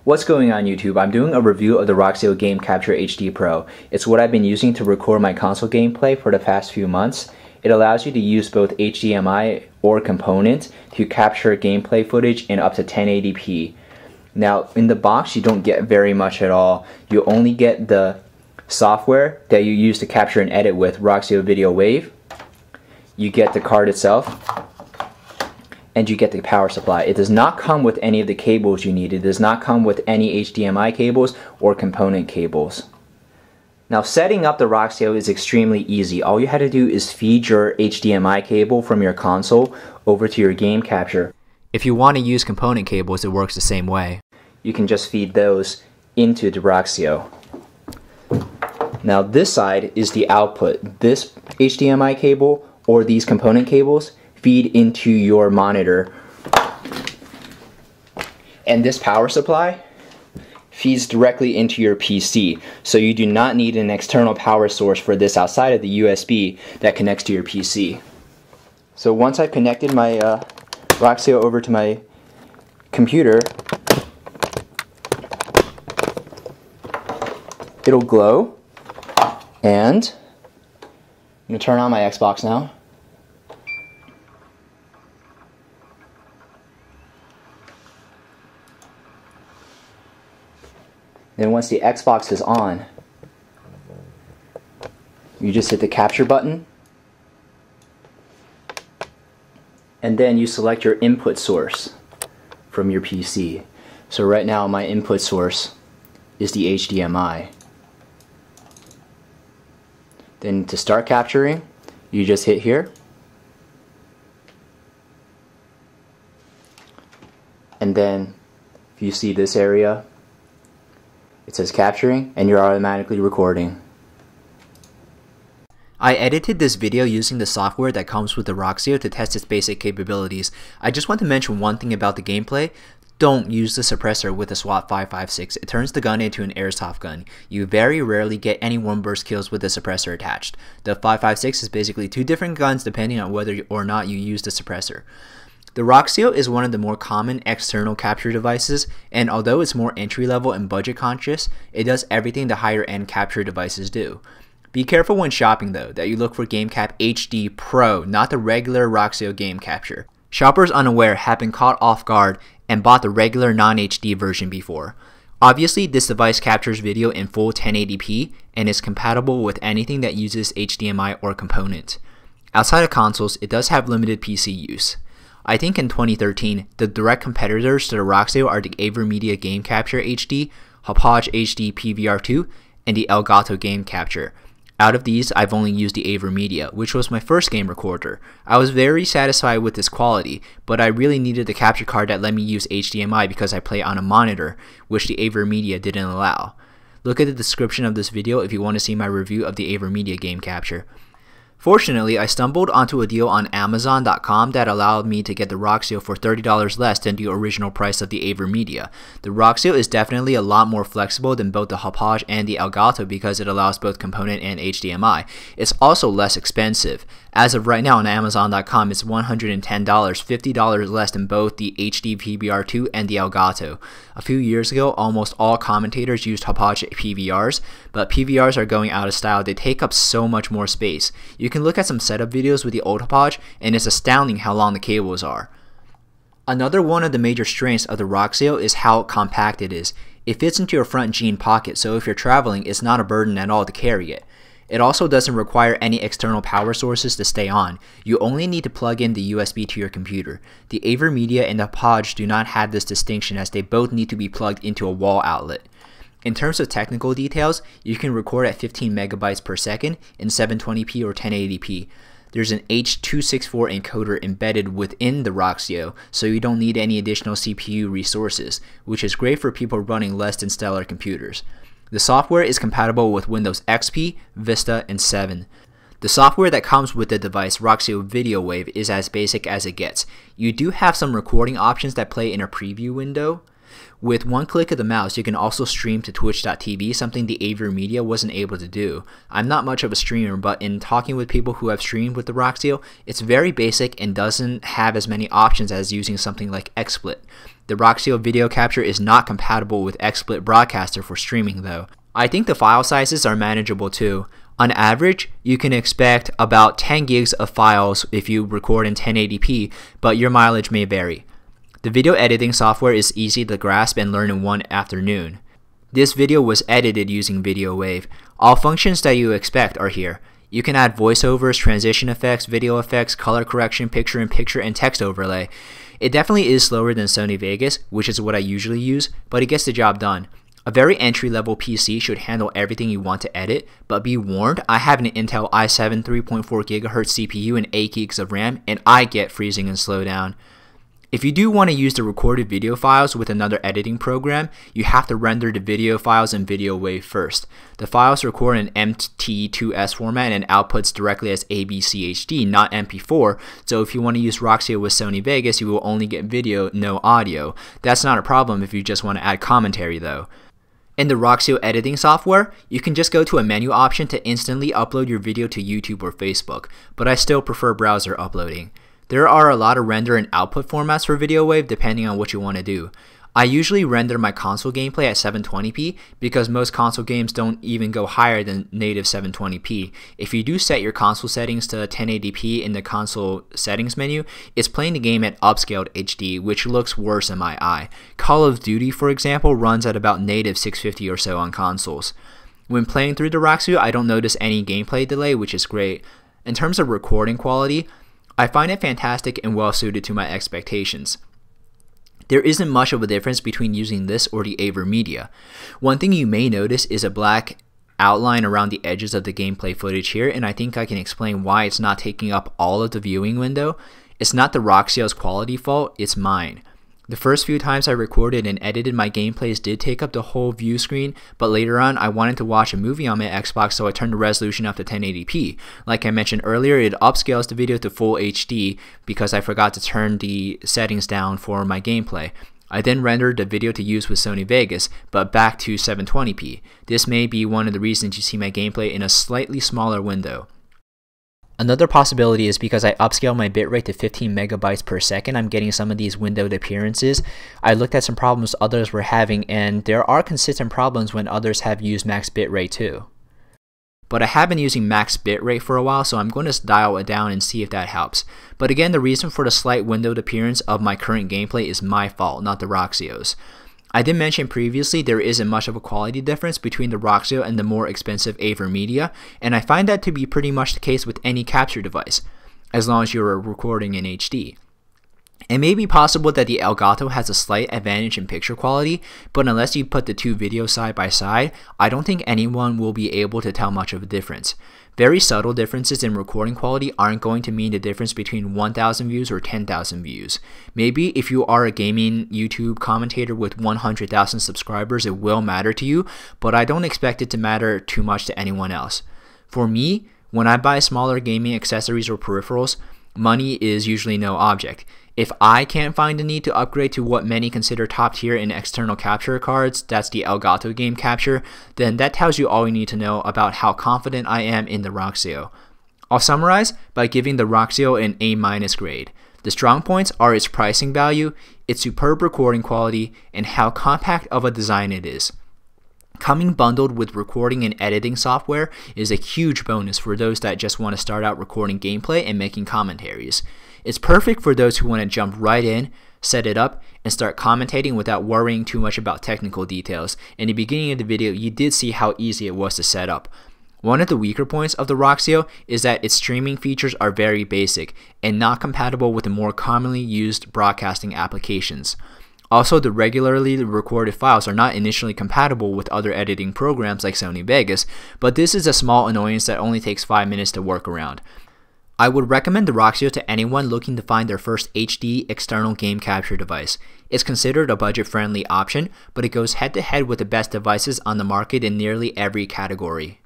What's going on YouTube? I'm doing a review of the Roxio Game Capture HD Pro. It's what I've been using to record my console gameplay for the past few months. It allows you to use both HDMI or component to capture gameplay footage in up to 1080p. Now in the box you don't get very much at all. You only get the software that you use to capture and edit with, Roxio Video Wave. You get the card itself, and you get the power supply. It does not come with any of the cables you need. It does not come with any HDMI cables or component cables. Now setting up the Roxio is extremely easy. All you had to do is feed your HDMI cable from your console over to your Game Capture. If you want to use component cables, it works the same way. You can just feed those into the Roxio. Now this side is the output. This HDMI cable or these component cables feed into your monitor, and this power supply feeds directly into your PC, so you do not need an external power source for this outside of the USB that connects to your PC. So once I've connected my Roxio over to my computer, it'll glow, and I'm going to turn on my Xbox now. Then once the Xbox is on, you just hit the capture button, and then you select your input source from your PC. So right now my input source is the HDMI. Then to start capturing, you just hit here, and then if you see this area, it says capturing, and you're automatically recording. I edited this video using the software that comes with the Roxio to test its basic capabilities. I just want to mention one thing about the gameplay. Don't use the suppressor with the SWAT 5.56. It turns the gun into an airsoft gun. You very rarely get any one burst kills with the suppressor attached. The 5.56 is basically two different guns depending on whether or not you use the suppressor. The Roxio is one of the more common external capture devices, and although it's more entry-level and budget-conscious, it does everything the higher-end capture devices do. Be careful when shopping though, that you look for Game Cap HD Pro, not the regular Roxio Game Capture. Shoppers unaware have been caught off guard and bought the regular non-HD version before. Obviously, this device captures video in full 1080p and is compatible with anything that uses HDMI or component. Outside of consoles, it does have limited PC use. I think in 2013, the direct competitors to the Roxio are the Avermedia Game Capture HD, Hauppague HD PVR2, and the Elgato Game Capture. Out of these, I've only used the Avermedia, which was my first game recorder. I was very satisfied with its quality, but I really needed the capture card that let me use HDMI because I play on a monitor, which the Avermedia didn't allow. Look at the description of this video if you want to see my review of the Avermedia Game Capture. Fortunately, I stumbled onto a deal on Amazon.com that allowed me to get the Roxio for $30 less than the original price of the Avermedia. The Roxio is definitely a lot more flexible than both the Hauppague and the Elgato because it allows both component and HDMI. It's also less expensive. As of right now on Amazon.com, it's $110, $50 less than both the HD PVR2 and the Elgato. A few years ago, almost all commentators used Hauppague PVRs, but PVRs are going out of style. They take up so much more space. You can look at some setup videos with the old Hauppague, and it's astounding how long the cables are. Another one of the major strengths of the Roxio is how compact it is. It fits into your front jean pocket, so if you're traveling, it's not a burden at all to carry it. It also doesn't require any external power sources to stay on. You only need to plug in the USB to your computer. The Avermedia and the Hauppague do not have this distinction as they both need to be plugged into a wall outlet. In terms of technical details, you can record at 15 megabytes per second in 720p or 1080p. There's an H.264 encoder embedded within the Roxio, so you don't need any additional CPU resources, which is great for people running less than stellar computers. The software is compatible with Windows XP, Vista, and 7. The software that comes with the device, Roxio Video Wave, is as basic as it gets. You do have some recording options that play in a preview window. With one click of the mouse, you can also stream to twitch.tv, something the Avermedia wasn't able to do. I'm not much of a streamer, but in talking with people who have streamed with the Roxio, it's very basic and doesn't have as many options as using something like XSplit. The Roxio video capture is not compatible with XSplit Broadcaster for streaming though. I think the file sizes are manageable too. On average, you can expect about 10 gigs of files if you record in 1080p, but your mileage may vary. The video editing software is easy to grasp and learn in one afternoon. This video was edited using VideoWave. All functions that you expect are here. You can add voiceovers, transition effects, video effects, color correction, picture-in-picture, and text overlay. It definitely is slower than Sony Vegas, which is what I usually use, but it gets the job done. A very entry-level PC should handle everything you want to edit, but be warned, I have an Intel i7 3.4GHz CPU and 8 gigs of RAM, and I get freezing and slowdown. If you do want to use the recorded video files with another editing program, you have to render the video files in VideoWave first. The files record in MT2S format and outputs directly as ABCHD, not MP4, so if you want to use Roxio with Sony Vegas, you will only get video, no audio. That's not a problem if you just want to add commentary though. In the Roxio editing software, you can just go to a menu option to instantly upload your video to YouTube or Facebook, but I still prefer browser uploading. There are a lot of render and output formats for VideoWave depending on what you want to do. I usually render my console gameplay at 720p because most console games don't even go higher than native 720p. If you do set your console settings to 1080p in the console settings menu, it's playing the game at upscaled HD, which looks worse in my eye. Call of Duty, for example, runs at about native 650 or so on consoles. When playing through the Roxio, I don't notice any gameplay delay, which is great. In terms of recording quality, I find it fantastic and well suited to my expectations. There isn't much of a difference between using this or the Avermedia. One thing you may notice is a black outline around the edges of the gameplay footage here, and I think I can explain why it's not taking up all of the viewing window. It's not the Roxio's quality fault, it's mine. The first few times I recorded and edited my gameplays did take up the whole view screen, but later on I wanted to watch a movie on my Xbox, so I turned the resolution up to 1080p. Like I mentioned earlier, it upscales the video to full HD because I forgot to turn the settings down for my gameplay. I then rendered the video to use with Sony Vegas, but back to 720p. This may be one of the reasons you see my gameplay in a slightly smaller window. Another possibility is because I upscale my bitrate to 15 megabytes per second, I'm getting some of these windowed appearances. I looked at some problems others were having, and there are consistent problems when others have used max bitrate too. But I have been using max bitrate for a while, so I'm going to dial it down and see if that helps. But again, the reason for the slight windowed appearance of my current gameplay is my fault, not the Roxio's. I did mention previously there isn't much of a quality difference between the Roxio and the more expensive Avermedia, and I find that to be pretty much the case with any capture device, as long as you're recording in HD. It may be possible that the Elgato has a slight advantage in picture quality, but unless you put the two videos side by side, I don't think anyone will be able to tell much of a difference. Very subtle differences in recording quality aren't going to mean the difference between 1,000 views or 10,000 views. Maybe if you are a gaming YouTube commentator with 100,000 subscribers, it will matter to you, but I don't expect it to matter too much to anyone else. For me, when I buy smaller gaming accessories or peripherals, money is usually no object. If I can't find the need to upgrade to what many consider top tier in external capture cards, that's the Elgato Game Capture, then that tells you all you need to know about how confident I am in the Roxio. I'll summarize by giving the Roxio an A- grade. The strong points are its pricing value, its superb recording quality, and how compact of a design it is. Coming bundled with recording and editing software is a huge bonus for those that just want to start out recording gameplay and making commentaries. It's perfect for those who want to jump right in, set it up, and start commentating without worrying too much about technical details. In the beginning of the video, you did see how easy it was to set up. One of the weaker points of the Roxio is that its streaming features are very basic and not compatible with the more commonly used broadcasting applications. Also, the regularly recorded files are not initially compatible with other editing programs like Sony Vegas, but this is a small annoyance that only takes 5 minutes to work around. I would recommend the Roxio to anyone looking to find their first HD external game capture device. It's considered a budget-friendly option, but it goes head-to-head with the best devices on the market in nearly every category.